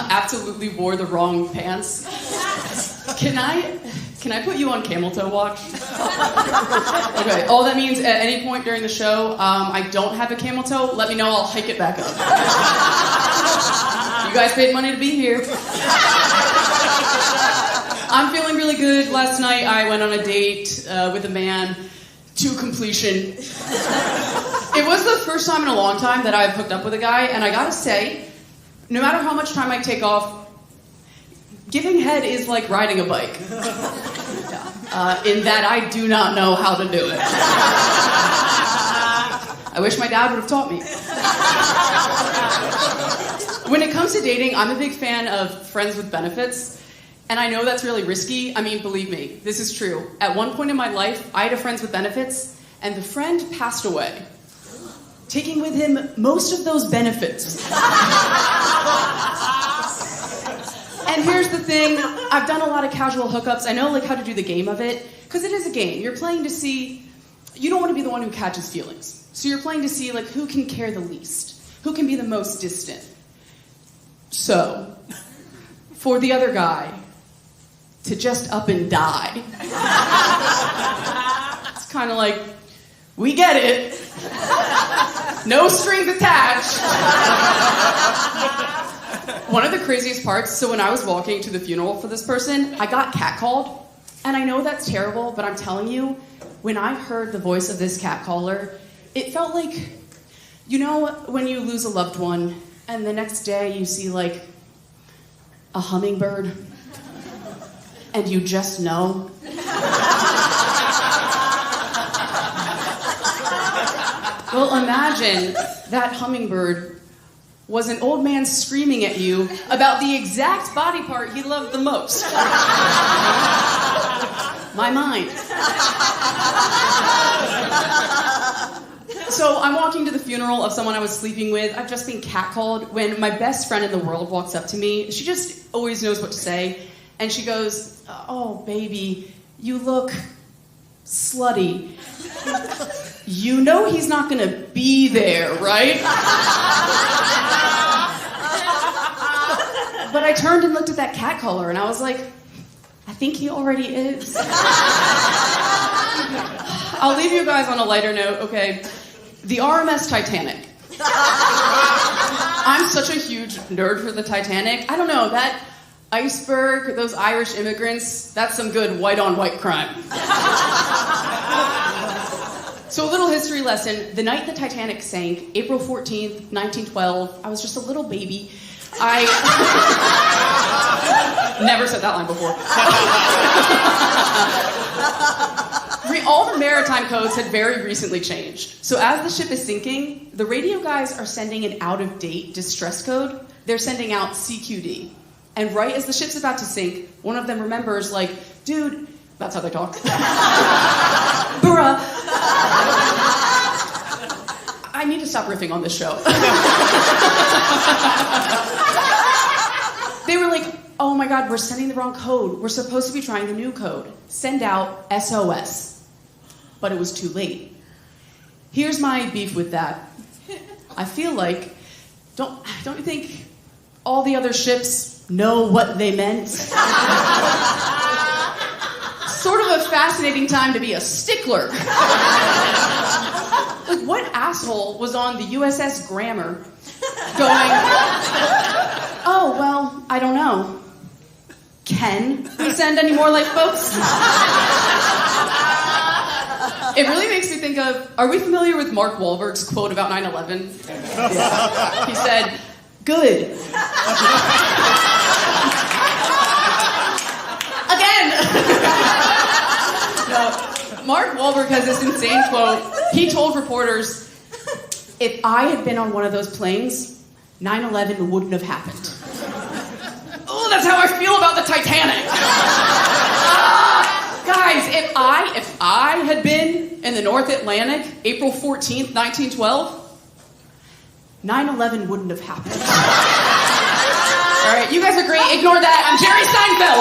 absolutely wore the wrong pants. Can I put you on Cameltoe watch? Okay, all that means at any point during the show, I don't have a camel toe, let me know, I'll hike it back up. You guys paid money to be here. I'm feeling really good. Last night I went on a date with a man to completion. It was the first time in a long time that I've hooked up with a guy, and I gotta say, no matter how much time I take off, giving head is like riding a bike. In that I do not know how to do it. I wish my dad would have taught me. When it comes to dating, I'm a big fan of friends with benefits. And I know that's really risky. I mean, believe me, this is true. At one point in my life, I had a friends with benefits, and the friend passed away, taking with him most of those benefits. And here's the thing, I've done a lot of casual hookups. I know how to do the game of it, because it is a game. You're playing to see, you don't want to be the one who catches feelings. So you're playing to see who can care the least, who can be the most distant. So, for the other guy to just up and die, it's kind of like, we get it. No strings attached. One of the craziest parts, so when I was walking to the funeral for this person, I got catcalled. And I know that's terrible, but I'm telling you, when I heard the voice of this catcaller, it felt like, when you lose a loved one, and the next day you see a hummingbird, and you just know. Well, imagine that hummingbird was an old man screaming at you about the exact body part he loved the most. My mind. So I'm walking to the funeral of someone I was sleeping with. I've just been catcalled. When my best friend in the world walks up to me, she just always knows what to say. And she goes, "Oh, baby, you look slutty. You know he's not gonna be there, right?" But I turned and looked at that catcaller and I was like, I think he already is. I'll leave you guys on a lighter note, okay? The RMS Titanic. I'm such a huge nerd for the Titanic. I don't know, that iceberg, those Irish immigrants, that's some good white-on-white crime. So a little history lesson. The night the Titanic sank, April 14th, 1912, I was just a little baby. I never said that line before. All the maritime codes had very recently changed. So as the ship is sinking, the radio guys are sending an out-of-date distress code. They're sending out CQD. And right as the ship's about to sink, one of them remembers, dude, that's how they talk. Bruh. I need to stop riffing on this show. They were like, oh my God, we're sending the wrong code. We're supposed to be trying the new code. Send out SOS. But it was too late. Here's my beef with that. I feel like, don't you think all the other ships know what they meant? Sort of a fascinating time to be a stickler. What asshole was on the USS Grammar going, oh, well, I don't know. Can we send any more lifeboats? It really makes me think of, are we familiar with Mark Wahlberg's quote about 9/11? Yeah. He said, good. Again! No, Mark Wahlberg has this insane quote. He told reporters, if I had been on one of those planes, 9/11 wouldn't have happened. Oh, that's how I feel about the Titanic. Guys, if I had been in the North Atlantic, April 14th, 1912, 9/11 wouldn't have happened. All right, you guys are great. Ignore that. I'm Jerry Seinfeld.